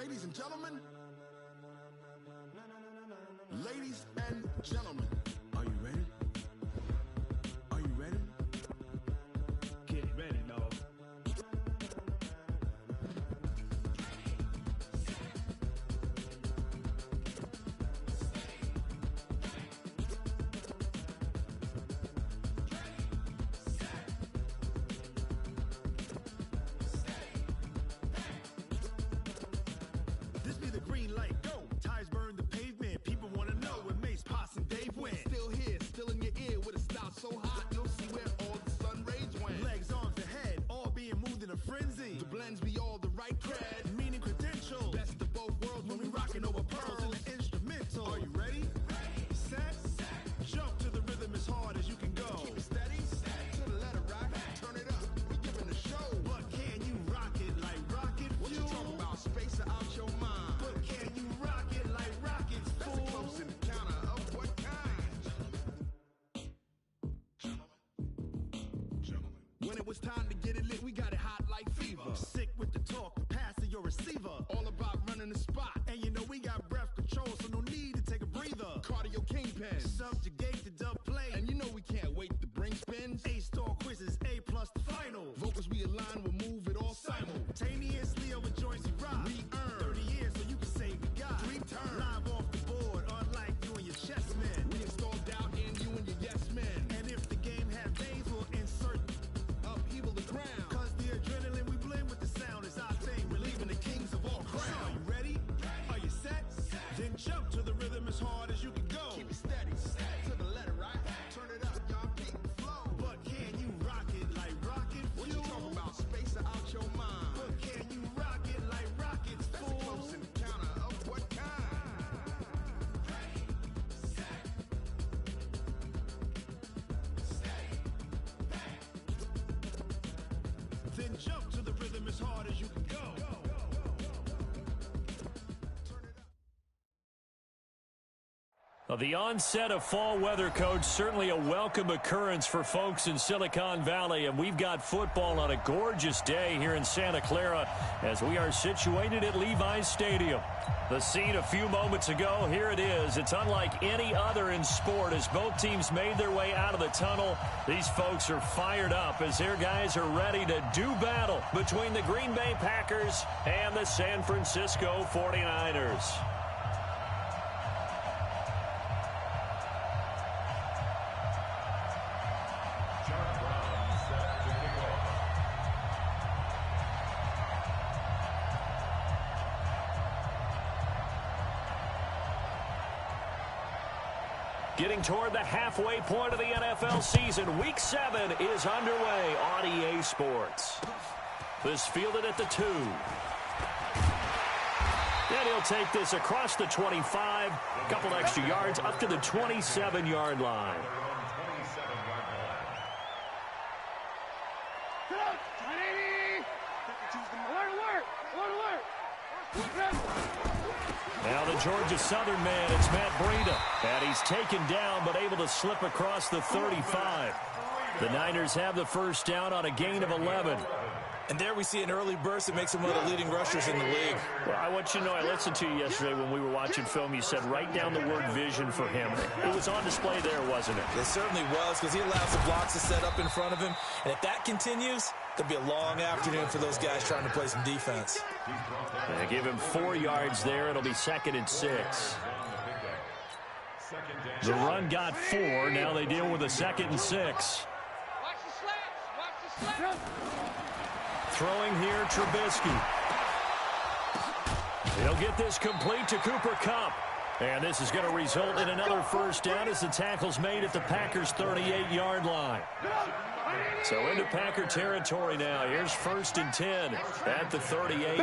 Ladies and gentlemen. Ladies and gentlemen. Are you ready? Are you ready? Get ready, dog. This be the green light, go. Tires burn the pavement. People wanna know where Mace, Potts, and Dave went. Still here, still in your ear with a style so hot, you'll see where all the sun rays went. Legs, arms, the head, all being moved in a frenzy. The blends be all the right cred, meaning credentials. Best of both worlds when we rockin' over pearls in the instrumental. Are you ready? Set, jump to the rhythm as hard as you can go. Keep it steady, to the letter right. Turn it up, we giving the show. But can you rock it like rocket fuel? What you talking about? Space out your mind. But can you rock it like rockets, fool? That's a close encounter of what kind? Gentlemen. When it was time to get it lit, we got it hot like fever. Sick with the talk, pass to your receiver. All about running the spot. And you know we got breath control, so no need to take a breather. Cardio kingpin, subjugate the dub play. And you know we can't wait to bring spins. A-star quizzes, A+ the final. Vocals we align, we'll move it all simultaneously over joints we rock. We earn 30 years so you can say we got 3 turns. Live off the board, unlike you and your chess men. We install doubt in you and your yes men. And if the game had veins, we'll insert upheaval the ground. Cause the adrenaline we blend with the sound is our thing. We're leaving the kings of all crowns. So are you ready? Are you set? Then jump to the rhythm as hard as you can go. Keep it steady, to the letter right. Turn it up, y'all keep the flow. But can you rock it like rocket fuel? What you talking about? Space out your mind. But can you rock it like rockets, fool? That's a close encounter of what kind? Then jump to the rhythm as hard as you can go. Well, the onset of fall weather, Coach, certainly a welcome occurrence for folks in Silicon Valley, and we've got football on a gorgeous day here in Santa Clara as we are situated at Levi's Stadium. The scene a few moments ago, here it is. It's unlike any other in sport as both teams made their way out of the tunnel. These folks are fired up as their guys are ready to do battle between the Green Bay Packers and the San Francisco 49ers. Getting toward the halfway point of the NFL season, Week 7 is underway on EA Sports. This fielded at the 2. And he'll take this across the 25, a couple extra yards up to the 27-yard line. Now the Georgia Southern man, it's Matt Breida. And he's taken down but able to slip across the 35. The Niners have the first down on a gain of 11. And there we see an early burst that makes him one of the leading rushers in the league. Well, I want you to know, I listened to you yesterday when we were watching film. You said write down the word vision for him. It was on display there, wasn't it? It certainly was, because he allowed some blocks to set up in front of him. And if that continues, there'll be a long afternoon for those guys trying to play some defense. They give him 4 yards there. It'll be 2nd and 6. The run got 4. Now they deal with a 2nd and 6. Throwing here, Trubisky. He'll get this complete to Cooper Kupp. And this is going to result in another first down as the tackle's made at the Packers' 38-yard line. So into Packer territory now. Here's 1st and 10 at the 38.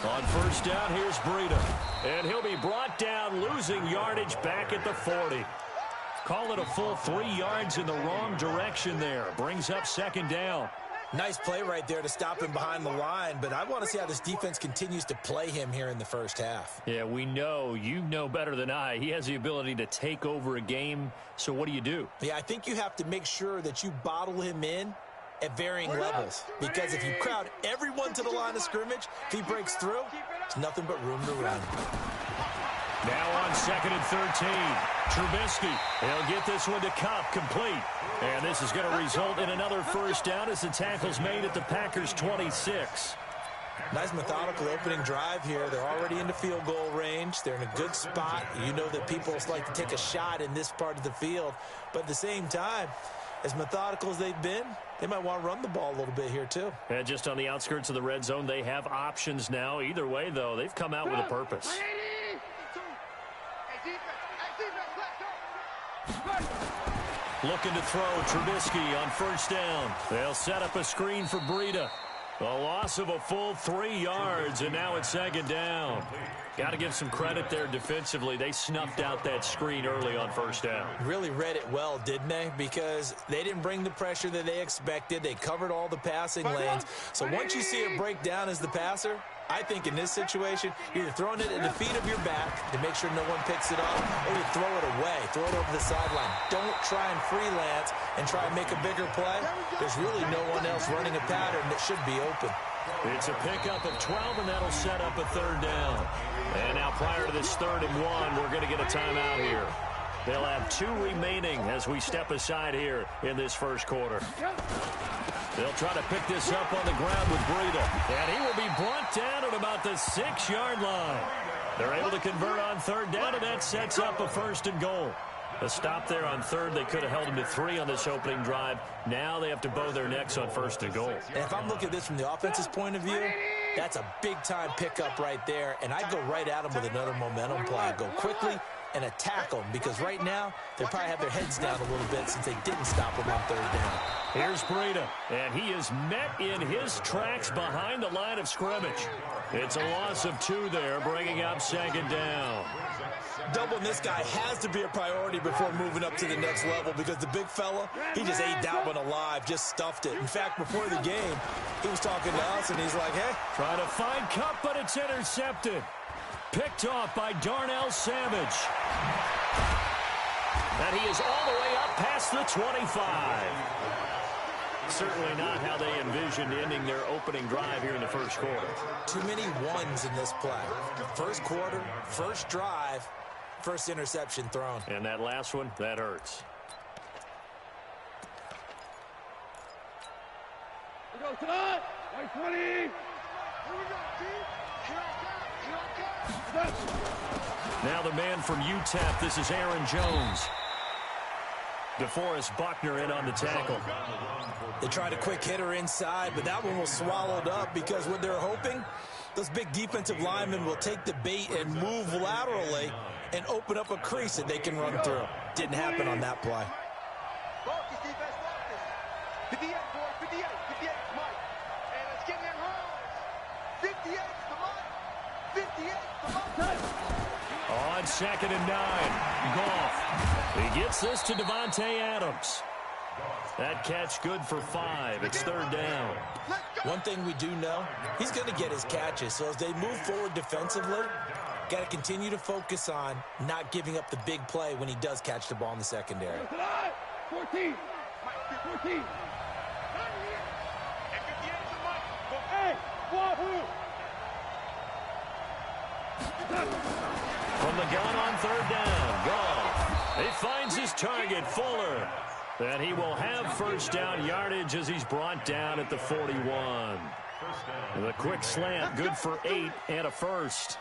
On first down, here's Breida. And he'll be brought down, losing yardage back at the 40. Call it a full 3 yards in the wrong direction there. Brings up 2nd down. Nice play right there to stop him behind the line, but I want to see how this defense continues to play him here in the first half. Yeah, we know. You know better than I. He has the ability to take over a game, so what do you do? Yeah, I think you have to make sure that you bottle him in at varying levels. Because if you crowd everyone to the line of scrimmage, if he breaks through, there's nothing but room to run. Now on 2nd and 13. Trubisky, he'll get this one to Cup, complete. And this is going to result in another first down as the tackle's made at the Packers' 26. Nice methodical opening drive here. They're already into field goal range. They're in a good spot. You know that people like to take a shot in this part of the field. But at the same time, as methodical as they've been, they might want to run the ball a little bit here too. And just on the outskirts of the red zone, they have options now. Either way, though, they've come out with a purpose. Looking to throw, Trubisky on first down. They'll set up a screen for Breida. A loss of a full 3 yards, and now it's 2nd down. Got to give some credit there defensively. They snuffed out that screen early on first down. Really read it well, didn't they? Because they didn't bring the pressure that they expected. They covered all the passing lanes. So once you see it break down as the passer, I think in this situation, you're either throwing it at the feet of your back to make sure no one picks it up, or you throw it away, throw it over the sideline. Don't try and freelance and try and make a bigger play. There's really no one else running a pattern that should be open. It's a pickup of 12, and that'll set up a 3rd down. And now prior to this 3rd and 1, we're going to get a timeout here. They'll have 2 remaining as we step aside here in this first quarter. They'll try to pick this up on the ground with Breida. And he will be brought down at about the 6-yard line. They're able to convert on 3rd down, and that sets up a 1st and goal. A stop there on 3rd. They could have held him to 3 on this opening drive. Now they have to bow their necks on 1st and goal. And if I'm looking at this from the offense's point of view, that's a big-time pickup right there. And I'd go right at him with another momentum play. Go quickly and attack them, because right now they probably have their heads down a little bit since they didn't stop him on 3rd down. Here's Breida, and he is met in his tracks behind the line of scrimmage. It's a loss of 2 there, bringing up 2nd down. Doubling this guy has to be a priority before moving up to the next level, because the big fella, he just ate that one alive, just stuffed it. In fact, before the game, he was talking to us, and he's like, hey. Trying to find Cup, but it's intercepted. Picked off by Darnell Savage. And he is all the way up past the 25. Certainly not how they envisioned ending their opening drive here in the first quarter. Too many ones in this play. First quarter, first drive, first interception thrown. And that last one, that hurts. We go tonight. 20. Here we go, team. Now the man from UTEP, this is Aaron Jones. DeForest Buckner in on the tackle. They tried a quick hitter inside, but that one was swallowed up, because what they're hoping, those big defensive linemen will take the bait and move laterally and open up a crease that they can run through. Didn't happen on that play. Focus, defense, focus. 58, boys, 58, 58, Mike. And let's get in runs. 58, the Mike. 58, the Mike. On 2nd and 9, Goff. He gets this to Devontae Adams. That catch good for 5. It's 3rd down. One thing we do know, he's going to get his catches. So as they move forward defensively, got to continue to focus on not giving up the big play when he does catch the ball in the secondary. 14. 14. Hey, Wahoo! From the gun on 3rd down, Goff. He finds his target, Fuller. And he will have 1st down yardage as he's brought down at the 41. The quick slant, good for 8 and a 1st.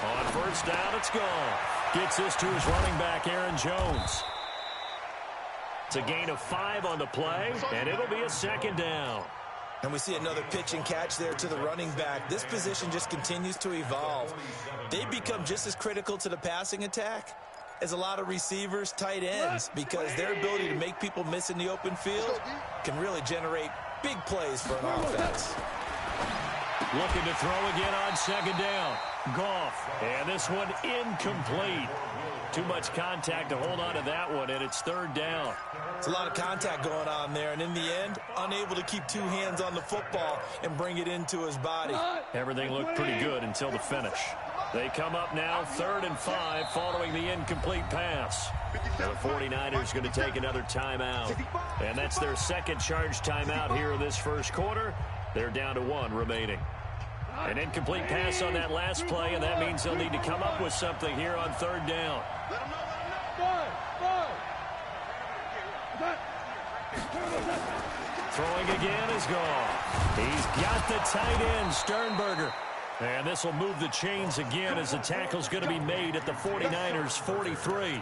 On 1st down, it's Goff. Gets this to his running back, Aaron Jones. It's a gain of 5 on the play, and it'll be a 2nd down. And we see another pitch and catch there to the running back. This position just continues to evolve. They become just as critical to the passing attack as a lot of receivers, tight ends, because their ability to make people miss in the open field can really generate big plays for an offense. Looking to throw again on second down. Goff. And this one incomplete. Too much contact to hold on to that one, and it's third down. It's a lot of contact going on there, and in the end, unable to keep two hands on the football and bring it into his body. Everything looked pretty good until the finish. They come up now 3rd and 5 following the incomplete pass. Now the 49ers going to take another timeout. And that's their second charge timeout here in this first quarter. They're down to 1 remaining. An incomplete pass on that last play, and that means they'll need to come up with something here on 3rd down. Throwing again is gone. He's got the tight end, Sternberger. And this will move the chains again as the tackle's going to be made at the 49ers' 43.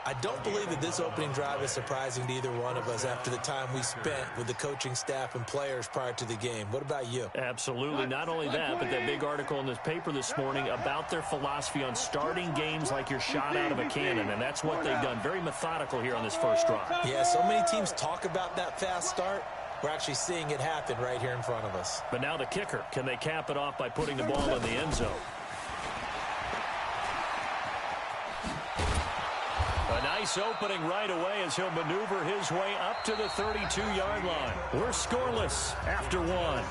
I don't believe that this opening drive is surprising to either one of us after the time we spent with the coaching staff and players prior to the game. What about you? Absolutely. Not only that, but that big article in this paper this morning about their philosophy on starting games like you're shot out of a cannon, and that's what they've done. Very methodical here on this first drive. Yeah, so many teams talk about that fast start. We're actually seeing it happen right here in front of us. But now the kicker. Can they cap it off by putting the ball in the end zone? A nice opening right away as he'll maneuver his way up to the 32-yard line. We're scoreless after 1.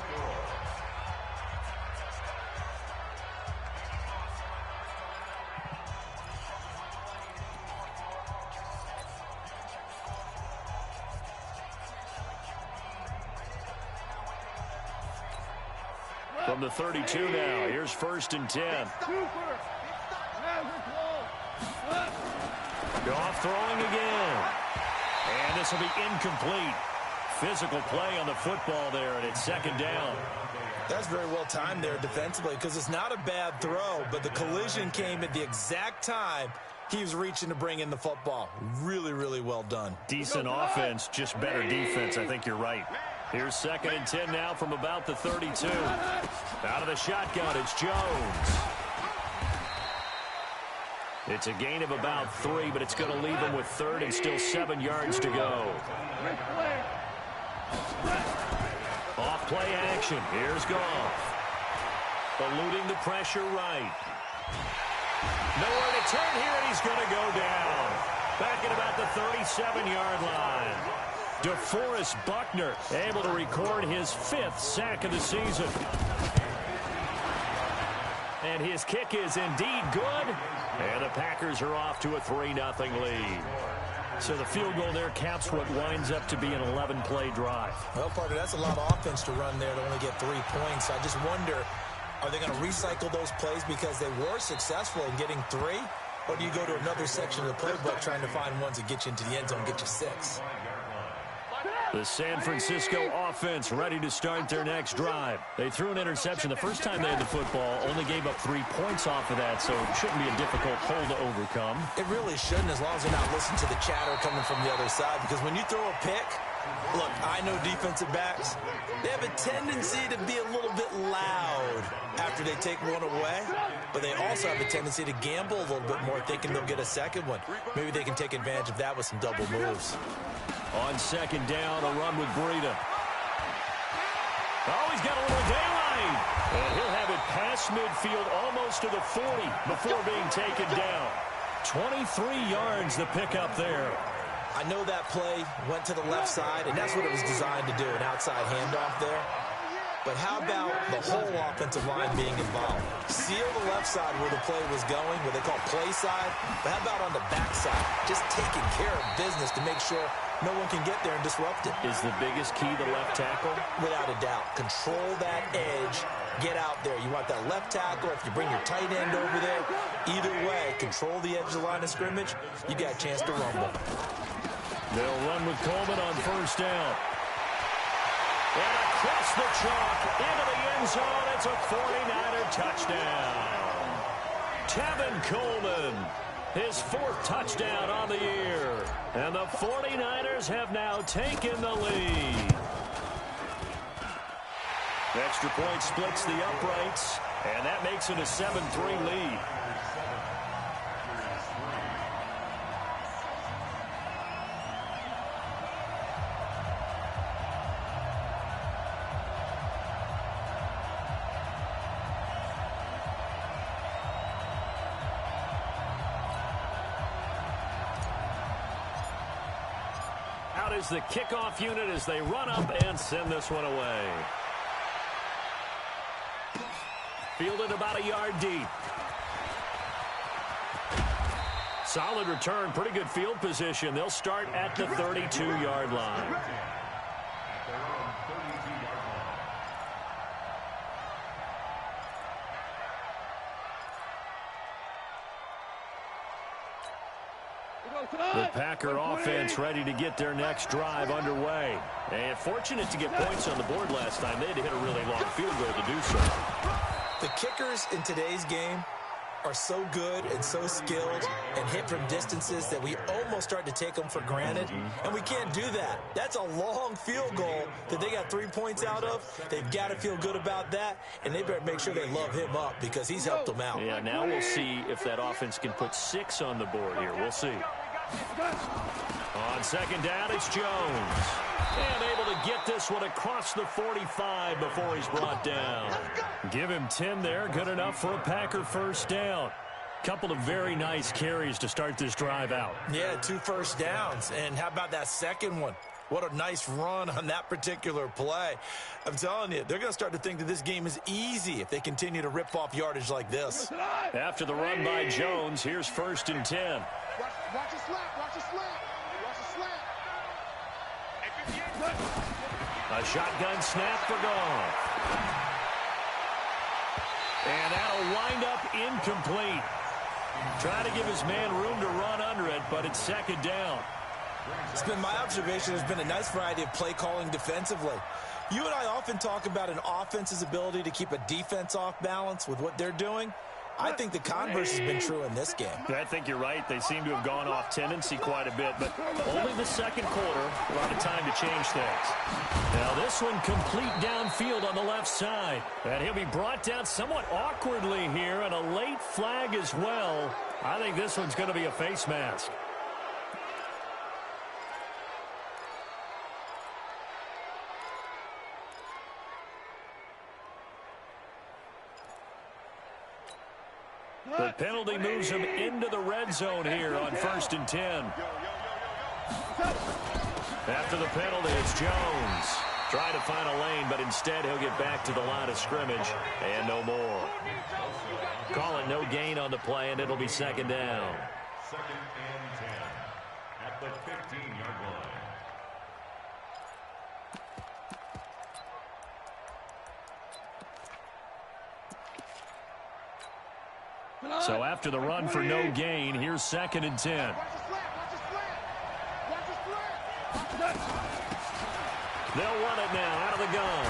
From the 32 now, here's 1st and 10. Goff throwing again. And this will be incomplete. Physical play on the football there, and it's 2nd down. That's very well timed there defensively because it's not a bad throw, but the collision came at the exact time he was reaching to bring in the football. Really, really well done. Decent offense, just better defense. I think you're right. Here's 2nd and 10 now from about the 32. Out of the shotgun, it's Jones. It's a gain of about 3, but it's going to leave him with 3rd and still 7 yards to go. Off play action. Here's Goff. Eluding the pressure right. Nowhere to turn here, and he's going to go down. Back at about the 37-yard line. DeForest Buckner able to record his 5th sack of the season. And his kick is indeed good. And the Packers are off to a 3-0 lead. So the field goal there caps what winds up to be an 11-play drive. Well, partner, that's a lot of offense to run there to only get 3 points. I just wonder, are they going to recycle those plays because they were successful in getting 3? Or do you go to another section of the playbook trying to find ones that get you into the end zone and get you 6? The San Francisco offense ready to start their next drive. They threw an interception the first time they had the football, only gave up 3 points off of that, so it shouldn't be a difficult hole to overcome. It really shouldn't, as long as they're not listening to the chatter coming from the other side, because when you throw a pick, look, I know defensive backs, they have a tendency to be a little bit loud after they take one away, but they also have a tendency to gamble a little bit more, thinking they'll get a second one. Maybe they can take advantage of that with some double moves. On 2nd down, a run with Breida. Oh, he's got a little daylight. And he'll have it past midfield almost to the 40 before being taken down. 23 yards the pickup there. I know that play went to the left side, and that's what it was designed to do, an outside handoff there. But how about the whole offensive line being involved? Seal the left side where the play was going, what they call play side. But how about on the back side? Just taking care of business to make sure no one can get there and disrupt it. Is the biggest key the left tackle? Without a doubt. Control that edge. Get out there. You want that left tackle. If you bring your tight end over there, either way, control the edge of the line of scrimmage. You got a chance to rumble. They'll run with Coleman on 1st down. And across the chalk into the end zone. It's a 49er touchdown. Tevin Coleman, his 4th touchdown on the year. And the 49ers have now taken the lead. Extra point splits the uprights, and that makes it a 7-3 lead. out as the kickoff unit as they run up and send this one away. Fielded about a yard deep. Solid return, pretty good field position. They'll start at the 32-yard line. The Packer offense ready to get their next drive underway. And fortunate to get points on the board last time. They had to hit a really long field goal to do so. The kickers in today's game are so good and so skilled and hit from distances that we almost start to take them for granted, and we can't do that. That's a long field goal that they got 3 points out of. They've got to feel good about that, and they better make sure they love him up because he's helped them out. Yeah, now we'll see if that offense can put 6 on the board here. We'll see. On second down, it's Jones. And able to get this one across the 45 before he's brought down. Give him 10 there. Good enough for a Packer first down. Couple of very nice carries to start this drive out. Yeah, 2 first downs. And how about that second one? What a nice run on that particular play. I'm telling you, they're going to start to think that this game is easy if they continue to rip off yardage like this. After the run by Jones, here's 1st and 10. Watch a slant. Watch a slant. Watch a slant. A shotgun snap for Goff. And that'll wind up incomplete. Trying to give his man room to run under it, but it's 2nd down. It's been my observation. There's been a nice variety of play calling defensively. You and I often talk about an offense's ability to keep a defense off balance with what they're doing. I think the converse has been true in this game. I think you're right. They seem to have gone off tendency quite a bit, but only the 2nd quarter, a lot of time to change things. Now this one complete downfield on the left side. And he'll be brought down somewhat awkwardly here, and a late flag as well. I think this one's going to be a face mask. The penalty moves him into the red zone here on 1st and 10. After the penalty, it's Jones. Trying to find a lane, but instead he'll get back to the line of scrimmage and no more. Call it no gain on the play, and it'll be 2nd down. 2nd and 10 at the 15-yard line. So after the run for no gain, here's 2nd and 10. They'll run it now out of the gun.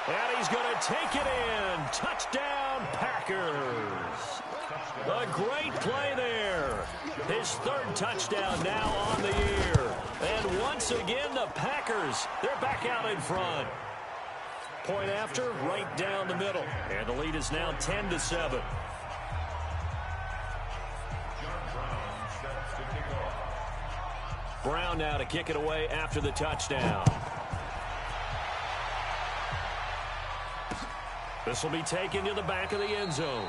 And he's going to take it in. Touchdown, Packers. A great play there. His 3rd touchdown now on the year. And once again, the Packers, they're back out in front. Point after, right down the middle. And the lead is now 10-7. Brown now to kick it away after the touchdown. This will be taken to the back of the end zone.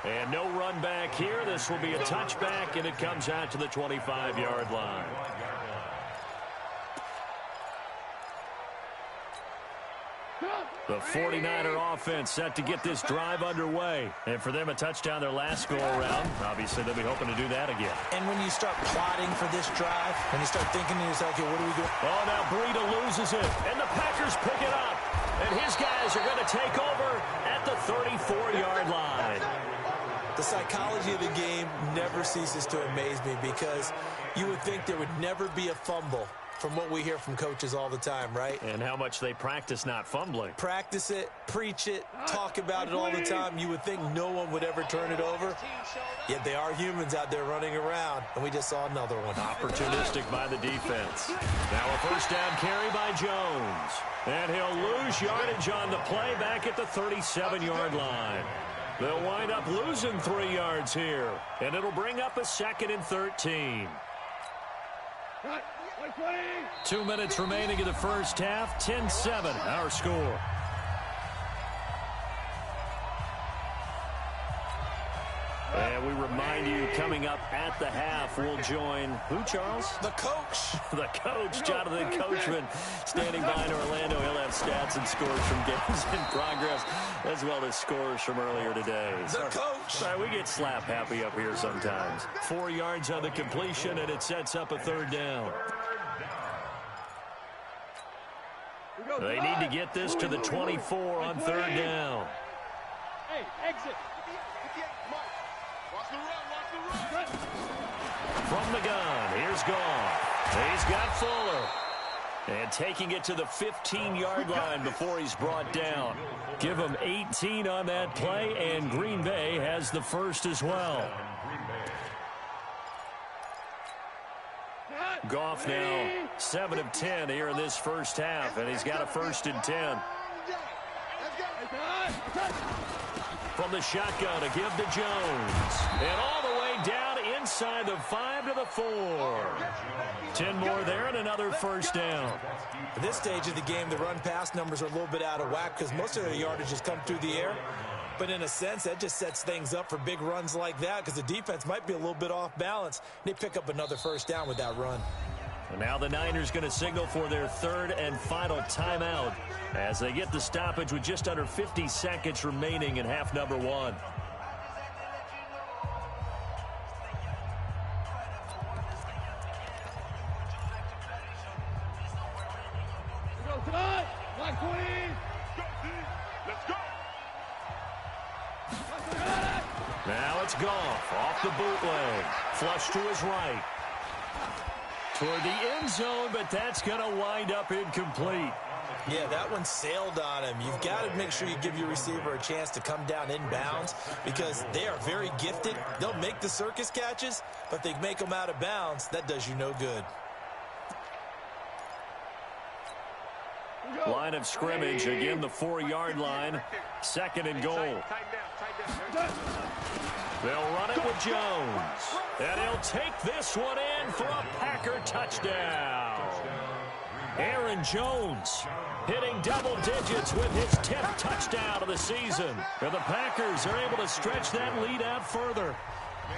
And no run back here. This will be a touchback, and it comes out to the 25-yard line. The 49er offense set to get this drive underway. And for them, a touchdown their last go-around. Obviously, they'll be hoping to do that again. And when you start plotting for this drive, when you start thinking to yourself, okay, what do we do? Oh, now Breida loses it, and the Packers pick it up. And his guys are going to take over at the 34-yard line. The psychology of the game never ceases to amaze me because you would think there would never be a fumble from what we hear from coaches all the time, right? And how much they practice not fumbling. Practice it, preach it, talk about it all the time. You would think no one would ever turn it over. Yet they are humans out there running around, and we just saw another one. Opportunistic by the defense. Now a 1st down carry by Jones. And he'll lose yardage on the play back at the 37-yard line. They'll wind up losing 3 yards here. And it'll bring up a 2nd and 13. 2 minutes remaining in the first half. 10-7, our score. And And we remind you, coming up at the half, we'll join who, Charles? The coach. The coach, Jonathan Coachman, standing by in Orlando. He'll have stats and scores from games in progress, as well as scores from earlier today. The coach. Sorry, we get slap happy up here sometimes. 4 yards on the completion, and it sets up a third down. They need to get this to the 24 on third down. Hey, exit. 58, Mike. Watch the run. From the gun, here's Goff. He's got Fuller. And taking it to the 15-yard line before he's brought down. Give him 18 on that play, and Green Bay has the first as well. Goff now 7 of 10 here in this first half, and he's got a 1st and 10. From the shotgun to give to Jones. And all the way down inside the 5 to the 4. 10 more there and another first down. At this stage of the game, the run-pass numbers are a little bit out of whack because most of their yardage has come through the air. But in a sense, that just sets things up for big runs like that because the defense might be a little bit off balance. They pick up another first down with that run. And now the Niners going to signal for their third and final timeout as they get the stoppage with just under 50 seconds remaining in half number 1. Now it's Goff off the bootleg. Flush to his right. Toward the end zone, but that's going to wind up incomplete. Yeah, that one sailed on him. You've got to make sure you give your receiver a chance to come down inbounds because they are very gifted. They'll make the circus catches, but they make them out of bounds. That does you no good. Line of scrimmage, again the 4-yard line. 2nd and goal. They'll run it with Jones. And he'll take this one in for a Packer touchdown. Aaron Jones hitting double digits with his 10th touchdown of the season. And the Packers are able to stretch that lead out further.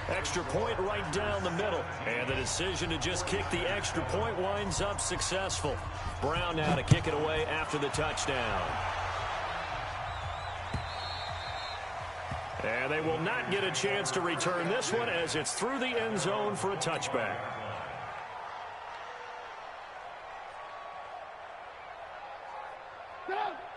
Extra point right down the middle. And the decision to just kick the extra point winds up successful. Brown now to kick it away after the touchdown. And they will not get a chance to return this one as it's through the end zone for a touchback.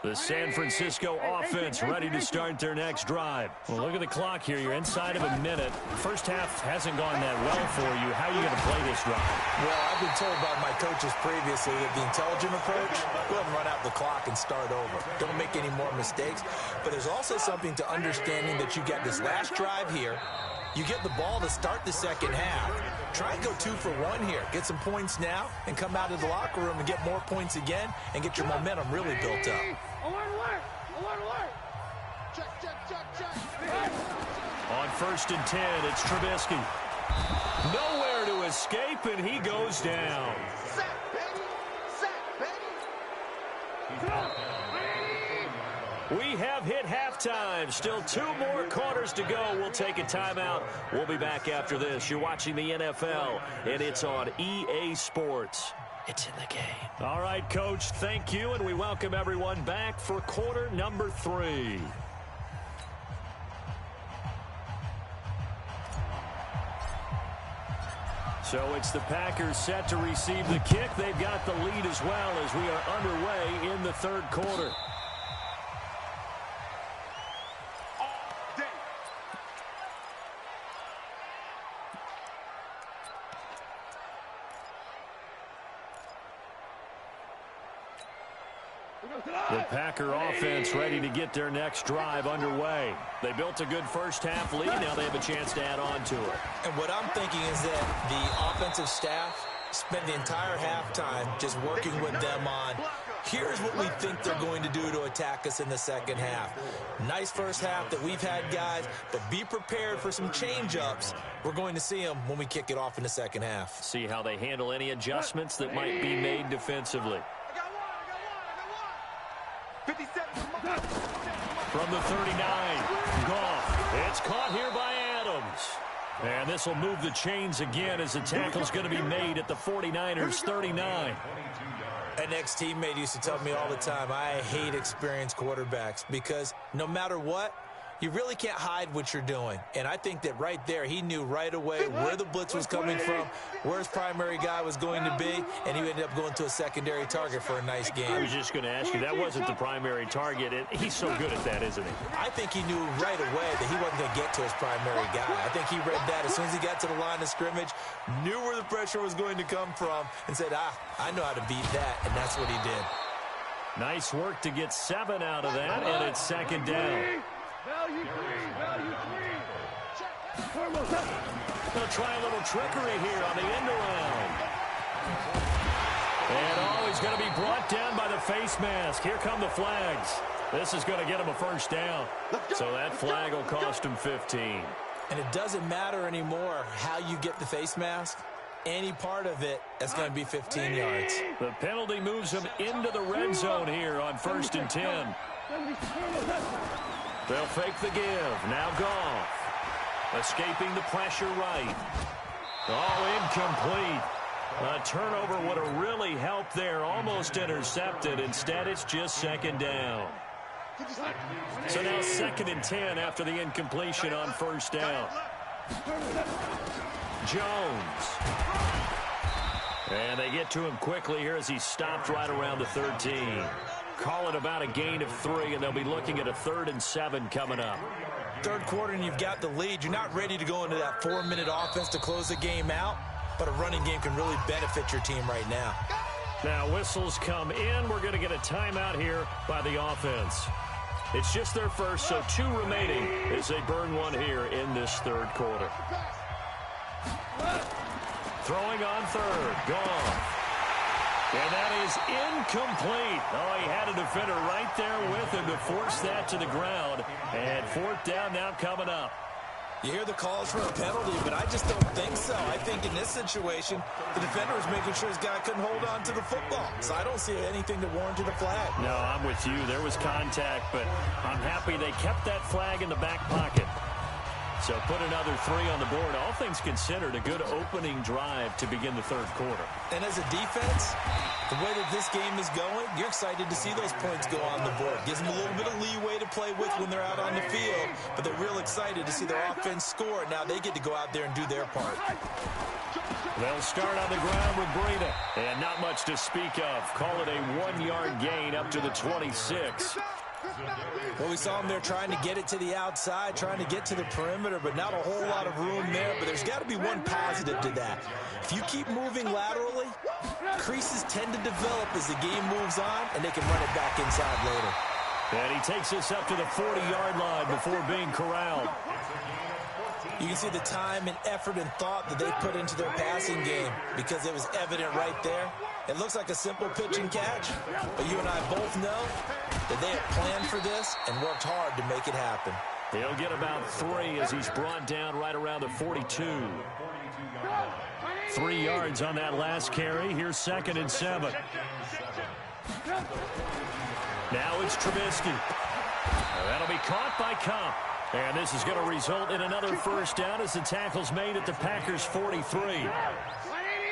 The San Francisco offense ready to start their next drive. Well, look at the clock here. You're inside of a minute. First half hasn't gone that well for you. How are you going to play this drive? Well, I've been told by my coaches previously that the intelligent approach, go ahead and run out the clock and start over. Don't make any more mistakes. But there's also something to understanding that you got this last drive here. You get the ball to start the second half. Try and go 2 for 1 here. Get some points now and come out of the locker room and get more points again and get your momentum really built up. On 1st and 10, it's Trubisky. Nowhere to escape, and he goes down. Sack, baby. Sack, baby. We have hit halftime. Still 2 more quarters to go. We'll take a timeout. We'll be back after this. You're watching the NFL, and it's on EA Sports. It's in the game. All right, Coach, thank you, and we welcome everyone back for quarter number 3. So it's the Packers set to receive the kick. They've got the lead as well as we are underway in the third quarter. The Packer offense ready to get their next drive underway. They built a good first half lead. Now they have a chance to add on to it. And what I'm thinking is that the offensive staff spent the entire halftime just working with them on, here's what we think they're going to do to attack us in the second half. Nice first half that we've had, guys, but be prepared for some change-ups. We're going to see them when we kick it off in the second half. See how they handle any adjustments that might be made defensively. From the 39, Goff. It's caught here by Adams. Adams. And this will move the chains again as the tackle's going to be made at the 49ers 39. An ex-teammate used to tell me all the time, I hate experienced quarterbacks because no matter what, you really can't hide what you're doing. And I think that right there, he knew right away where the blitz was coming from, where his primary guy was going to be, and he ended up going to a secondary target for a nice game. I was just going to ask you, that wasn't the primary target. He's so good at that, isn't he? I think he knew right away that he wasn't going to get to his primary guy. I think he read that as soon as he got to the line of scrimmage, knew where the pressure was going to come from, and said, I know how to beat that, and that's what he did. Nice work to get 7 out of that, and it's second down. Value three. They'll try a little trickery here on the end around. And he's going to be brought down by the face mask. Here come the flags. This is going to get him a first down. So that flag will cost him 15. And it doesn't matter anymore how you get the face mask. Any part of it, that's going to be 15 yards. The penalty moves him into the red zone here on 1st and 10. They'll fake the give. Now Goff. Escaping the pressure right. Oh, incomplete. A turnover would have really helped there. Almost intercepted. Instead, it's just second down. So now 2nd and 10 after the incompletion on 1st down. Jones. And they get to him quickly here as he stopped right around the 13. Call it about a gain of 3, and they'll be looking at a 3rd and 7 coming up. Third quarter, and you've got the lead. You're not ready to go into that 4-minute offense to close the game out, but a running game can really benefit your team right now. Now whistles come in. We're going to get a timeout here by the offense. It's just their first, so 2 remaining as they burn one here in this 3rd quarter. Throwing on 3rd. Goff. And that is incomplete. Oh, he had a defender right there with him to force that to the ground. And 4th down now coming up. You hear the calls for a penalty, but I just don't think so. I think in this situation, the defender was making sure his guy couldn't hold on to the football. So I don't see anything to warrant a flag. No, I'm with you. There was contact, but I'm happy they kept that flag in the back pocket. So put another 3 on the board. All things considered, a good opening drive to begin the 3rd quarter. And as a defense, the way that this game is going, you're excited to see those points go on the board. Gives them a little bit of leeway to play with when they're out on the field, but they're real excited to see their offense score. Now they get to go out there and do their part. They'll start on the ground with Breida. And not much to speak of. Call it a 1-yard gain up to the 26. Well, we saw him there trying to get it to the outside, trying to get to the perimeter, but not a whole lot of room there. But there's got to be one positive to that. If you keep moving laterally, creases tend to develop as the game moves on, and they can run it back inside later. And he takes us up to the 40-yard line before being corralled. You can see the time and effort and thought that they put into their passing game because it was evident right there. It looks like a simple pitch and catch, but you and I both know that they have planned for this and worked hard to make it happen. He'll get about 3 as he's brought down right around the 42. 3 yards on that last carry. Here's 2nd and 7. Now it's Trubisky. That'll be caught by Cup. And this is going to result in another first down as the tackle's made at the Packers' 43.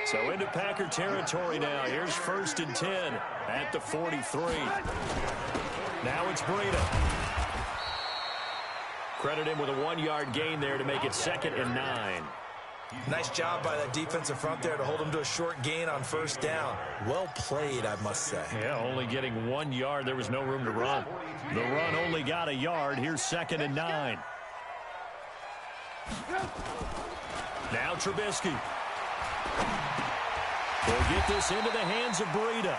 So into Packer territory now. Here's 1st and 10 at the 43. Now it's Breida. Credit him with a 1-yard gain there to make it 2nd and 9. Nice job by that defensive front there to hold him to a short gain on 1st down. Well played, I must say. Yeah, only getting 1 yard. There was no room to run. The run only got a yard. Here's 2nd and 9. Now Trubisky. We'll get this into the hands of Breida.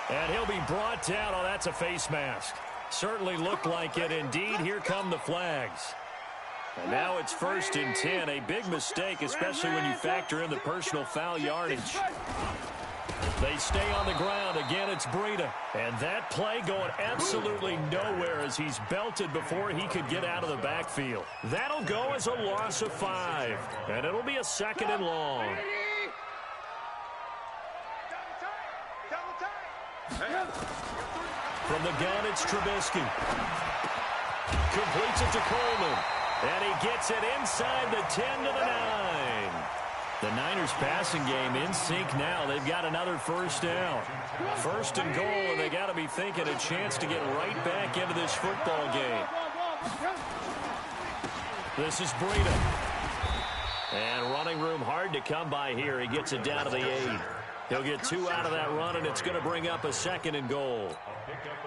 And he'll be brought down. Oh, that's a face mask. Certainly looked like it. Indeed, here come the flags. And now it's 1st and 10. A big mistake, especially when you factor in the personal foul yardage. They stay on the ground. Again, it's Breida. And that play going absolutely nowhere as he's belted before he could get out of the backfield. That'll go as a loss of 5. And it'll be a 2nd and long. From the gun, it's Trubisky. Completes it to Coleman. And he gets it inside the 10 to the 9. The Niners passing game in sync now. They've got another first down. First and goal, and they got to be thinking a chance to get right back into this football game. This is Breida. And running room hard to come by here. He gets it down to the 8. He'll get 2 out of that run, and it's going to bring up a second and goal.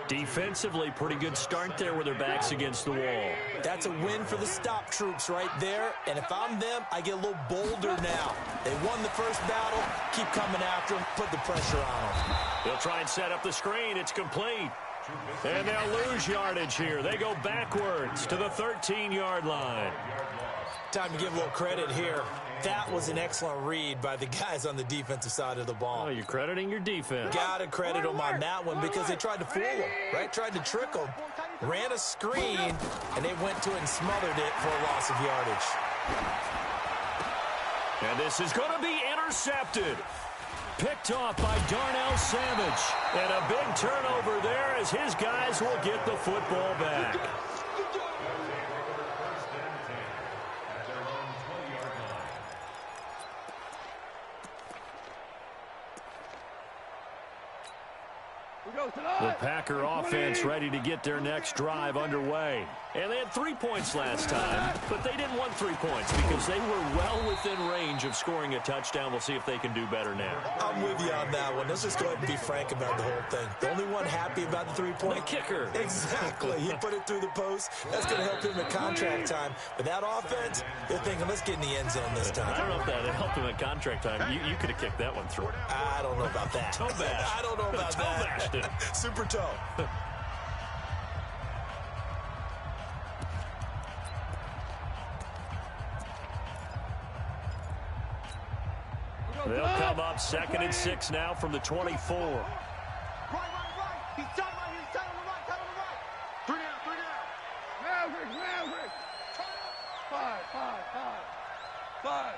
Defensively, pretty good start there with their backs against the wall. That's a win for the stop troops right there. And if I'm them, I get a little bolder now. They won the first battle. Keep coming after them. Put the pressure on them. They'll try and set up the screen. It's complete. And they'll lose yardage here. They go backwards to the 13-yard line. Time to give a little credit here. That was an excellent read by the guys on the defensive side of the ball. Oh, you're crediting your defense. Got to credit them on that one because they tried to fool them, right? Tried to trick them. Ran a screen, and they went to it and smothered it for a loss of yardage. And this is going to be intercepted. Picked off by Darnell Savage. And a big turnover there as his guys will get the football back. The Packer offense ready to get their next drive underway. And they had 3 points last time, but they didn't want 3 points because they were well within range of scoring a touchdown. We'll see if they can do better now. I'm with you on that one. Let's just go ahead and be frank about the whole thing. The only one happy about the 3-point. The kicker. Exactly. He put it through the post. That's going to help him at contract time. But that offense, they're thinking, let's get in the end zone this time. I don't know if that helped him at contract time. You could have kicked that one through. I don't know about that. Toe bash. I don't know about toe that. Bashed it. Super toe. They'll come up 2nd and 6 now from the 24. Right. He's tight right here. He's tight on the right. Tight on the right. 3 down. Maverick. 5.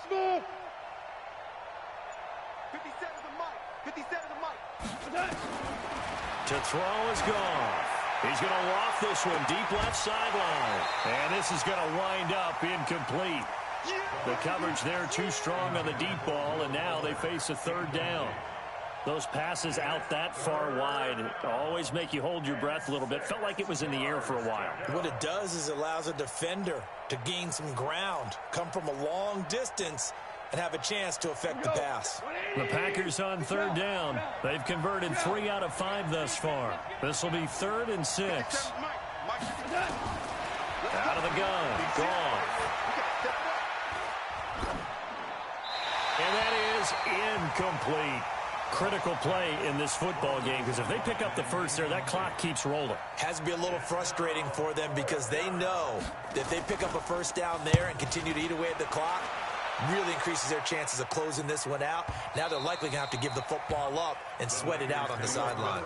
Smooth. 57 to the mic. To throw is Goff. He's going to loft this one deep left sideline. And this is going to wind up incomplete. The coverage there too strong on the deep ball, and now they face a 3rd down. Those passes out that far wide always make you hold your breath a little bit. Felt like it was in the air for a while. What it does is it allows a defender to gain some ground, come from a long distance, and have a chance to affect the pass. The Packers on 3rd down. They've converted 3 out of 5 thus far. This will be 3rd and 6. Out of the gun. Gone. And that is incomplete. Critical play in this football game because if they pick up the first there, that clock keeps rolling. Has to be a little frustrating for them because they know that if they pick up a first down there and continue to eat away at the clock, really increases their chances of closing this one out. Now they're likely going to have to give the football up and sweat it out on the sideline.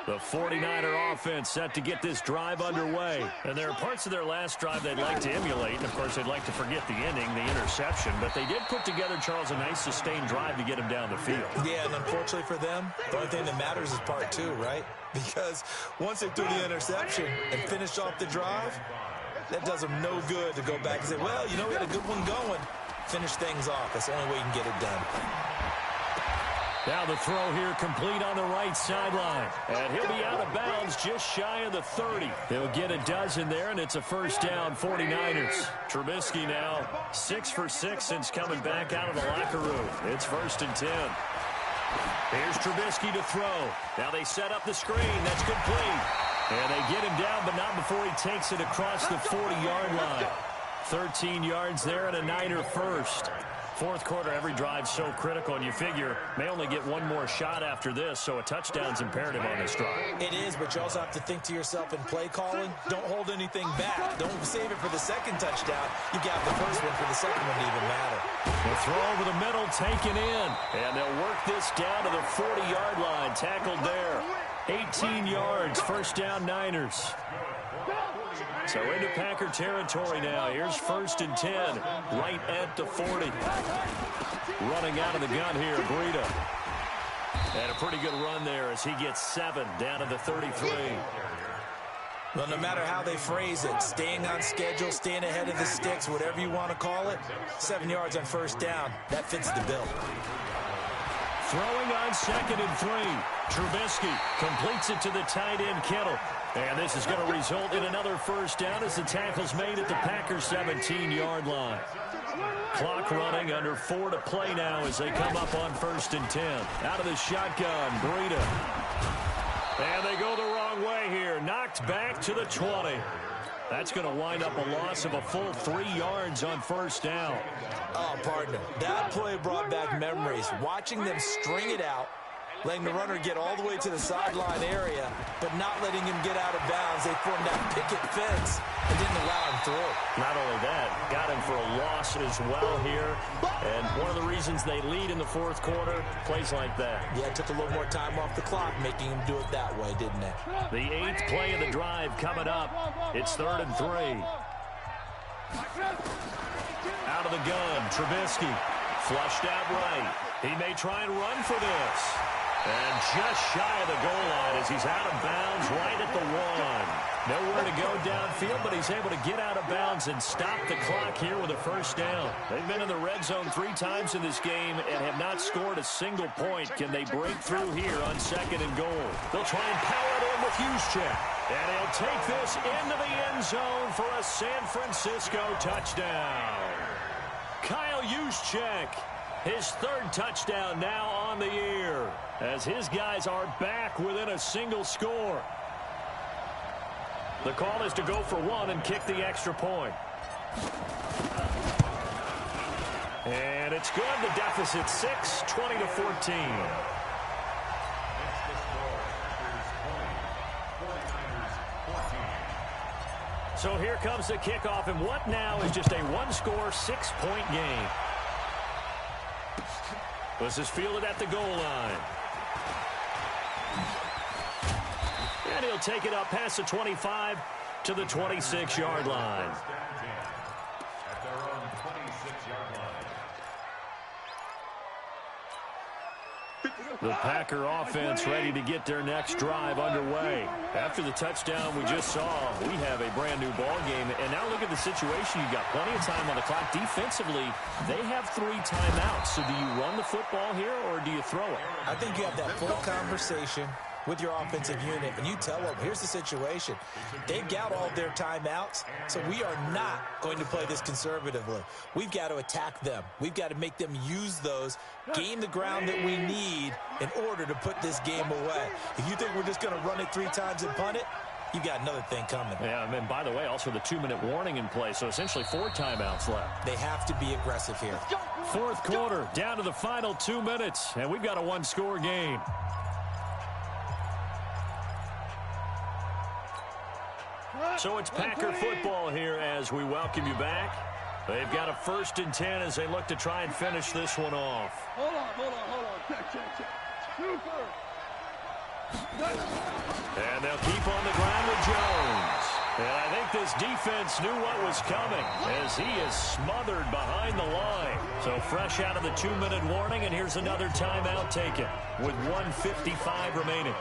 The 49er offense set to get this drive underway. And there are parts of their last drive they'd like to emulate. And, of course, they'd like to forget the ending, the interception. But they did put together, Charles, a nice sustained drive to get him down the field. Yeah, and unfortunately for them, the only thing that matters is part 2, right? Because once they threw the interception and finished off the drive, that does them no good to go back and say, well, you know, we had a good one going. Finish things off. That's the only way you can get it done. Now the throw here complete on the right sideline. And he'll be out of bounds just shy of the 30. He'll get a dozen there, and it's a first down, 49ers. Trubisky now 6 for 6 since coming back out of the locker room. It's 1st and 10. Here's Trubisky to throw. Now they set up the screen. That's complete. And they get him down, but not before he takes it across the 40-yard line. 13 yards there and a Niner first. 4th quarter, every drive so critical, and you figure may only get one more shot after this, so a touchdown's imperative on this drive. It is, but you also have to think to yourself in play calling, don't hold anything back. Don't save it for the second touchdown. You got the first one for the second one to even matter. The throw over the middle taken in, and they'll work this down to the 40-yard line. Tackled there. 18 yards, first down Niners. So into Packer territory now. Here's 1st and 10, right at the 40. Running out of the gun here, Breida. And a pretty good run there as he gets 7 down to the 33. Well, no matter how they phrase it, staying on schedule, staying ahead of the sticks, whatever you want to call it, 7 yards on first down, that fits the bill. Throwing on 2nd and 3. Trubisky completes it to the tight end, Kittle. And this is going to result in another first down as the tackle's made at the Packers' 17-yard line. Clock running, under 4 to play now as they come up on 1st and 10. Out of the shotgun, Breida. And they go the wrong way here. Knocked back to the 20. That's going to wind up a loss of a full 3 yards on first down. Oh, partner, that play brought back memories. Watching them string it out, letting the runner get all the way to the sideline area, but not letting him get out of bounds. They formed that picket fence and didn't allow him through. Not only that, got him for a loss as well here. And one of the reasons they lead in the 4th quarter, plays like that. Yeah, it took a little more time off the clock, making him do it that way, didn't it? The 8th play of the drive coming up. It's 3rd and 3. Out of the gun, Trubisky. Flushed out right. He may try and run for this. And just shy of the goal line as he's out of bounds right at the 1. Nowhere to go downfield, but he's able to get out of bounds and stop the clock here with a first down. They've been in the red zone 3 times in this game and have not scored a single point. Can they break through here on 2nd and goal? They'll try and power it in with Juszczyk. And he'll take this into the end zone for a San Francisco touchdown. Kyle Juszczyk, his 3rd touchdown now on the year, as his guys are back within a single score. The call is to go for 1 and kick the extra point. And it's good. The deficit 6, 20-14. So here comes the kickoff, and what now is just a 1-score, 6-point game. This is fielded at the goal line. And he'll take it up past the 25 to the 26-yard line. At their own 26-yard line. The Packer offense ready to get their next drive underway. After the touchdown we just saw, we have a brand new ball game. And now look at the situation. You've got plenty of time on the clock. Defensively, they have 3 timeouts. So do you run the football here or do you throw it? I think you have that full conversation with your offensive unit, and you tell them, here's the situation. They've got all their timeouts, so we are not going to play this conservatively. We've got to attack them. We've got to make them use those, gain the ground that we need in order to put this game away. If you think we're just going to run it 3 times and punt it, you've got another thing coming. Yeah, and by the way, also the 2-minute warning in play, so essentially 4 timeouts left. They have to be aggressive here. 4th quarter, down to the final 2 minutes, and we've got a 1-score game. So it's Packer football here as we welcome you back. They've got a 1st and 10 as they look to try and finish this one off. Hold on. Check. Super. And they'll keep on the ground with Jones. And I think this defense knew what was coming as he is smothered behind the line. So fresh out of the 2-minute warning, and here's another timeout taken with 1:55 remaining.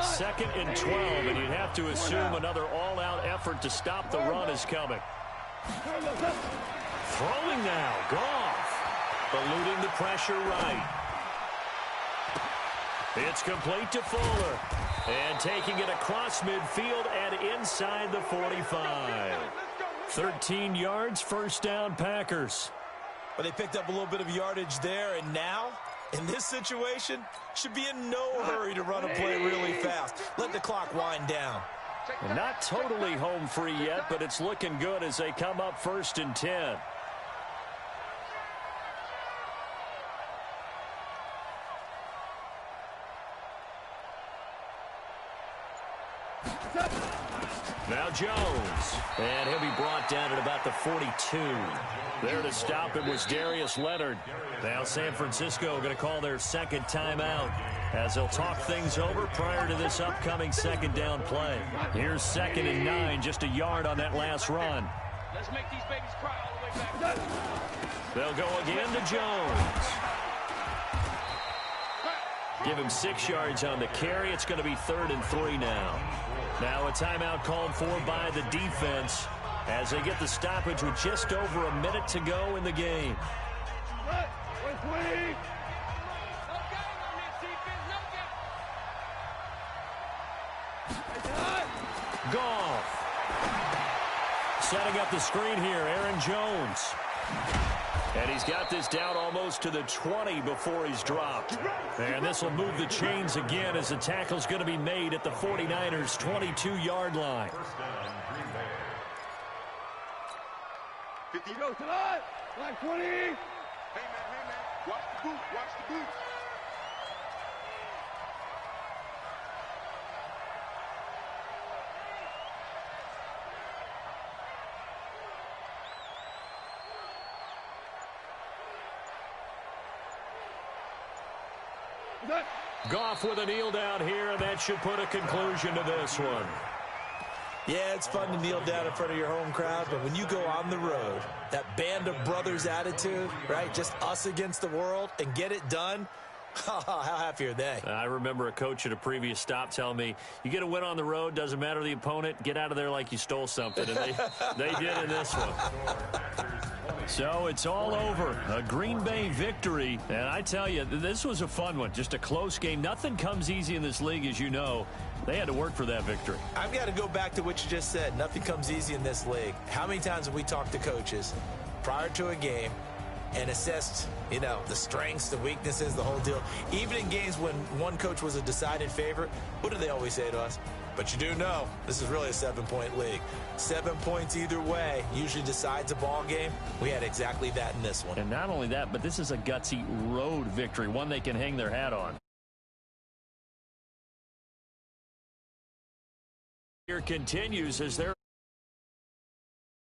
2nd and 12, and you'd have to assume another all-out effort to stop the run is coming. Throwing now, Goff, eluding the pressure right. It's complete to Fuller, and taking it across midfield and inside the 45. 13 yards, first down, Packers. But they picked up a little bit of yardage there, and now, in this situation, should be in no hurry to run a play really fast. Let the clock wind down. Not totally home free yet, but it's looking good as they come up 1st and 10. Now Jones, and he'll be brought down at about the 42. There to stop it was Darius Leonard. Now San Francisco going to call their 2nd timeout as they'll talk things over prior to this upcoming 2nd down play. Here's 2nd and 9, just a yard on that last run. Let's make these babies cry all the way back. They'll go again to Jones. Give him 6 yards on the carry. It's going to be 3rd and 3 now. Now a timeout called for by the defense as they get the stoppage with just over a minute to go in the game. Goff. Setting up the screen here, Aaron Jones. And he's got this down almost to the 20 before he's dropped. And this will move the chains again as the tackle's going to be made at the 49ers' 22-yard line. 50 goes tonight. Like 20. Hey, man. Watch the boot. Watch the boot. Goff with a kneel down here, and that should put a conclusion to this one. Yeah, it's fun to kneel down in front of your home crowd, but when you go on the road, that band of brothers attitude, right, just us against the world, and get it done, how happy are they? I remember a coach at a previous stop telling me, you get a win on the road, doesn't matter the opponent, get out of there like you stole something, and they did in this one. So it's all over. A Green Bay victory. And I tell you, this was a fun one. Just a close game. Nothing comes easy in this league, as you know. They had to work for that victory. I've got to go back to what you just said. Nothing comes easy in this league. How many times have we talked to coaches prior to a game and assessed, the strengths, the weaknesses, the whole deal? Even in games when one coach was a decided favorite, what do they always say to us? But you do know this is really a 7-point league. 7 points either way usually decides a ball game. We had exactly that in this one. And not only that, but this is a gutsy road victory, one they can hang their hat on. Here continues as they're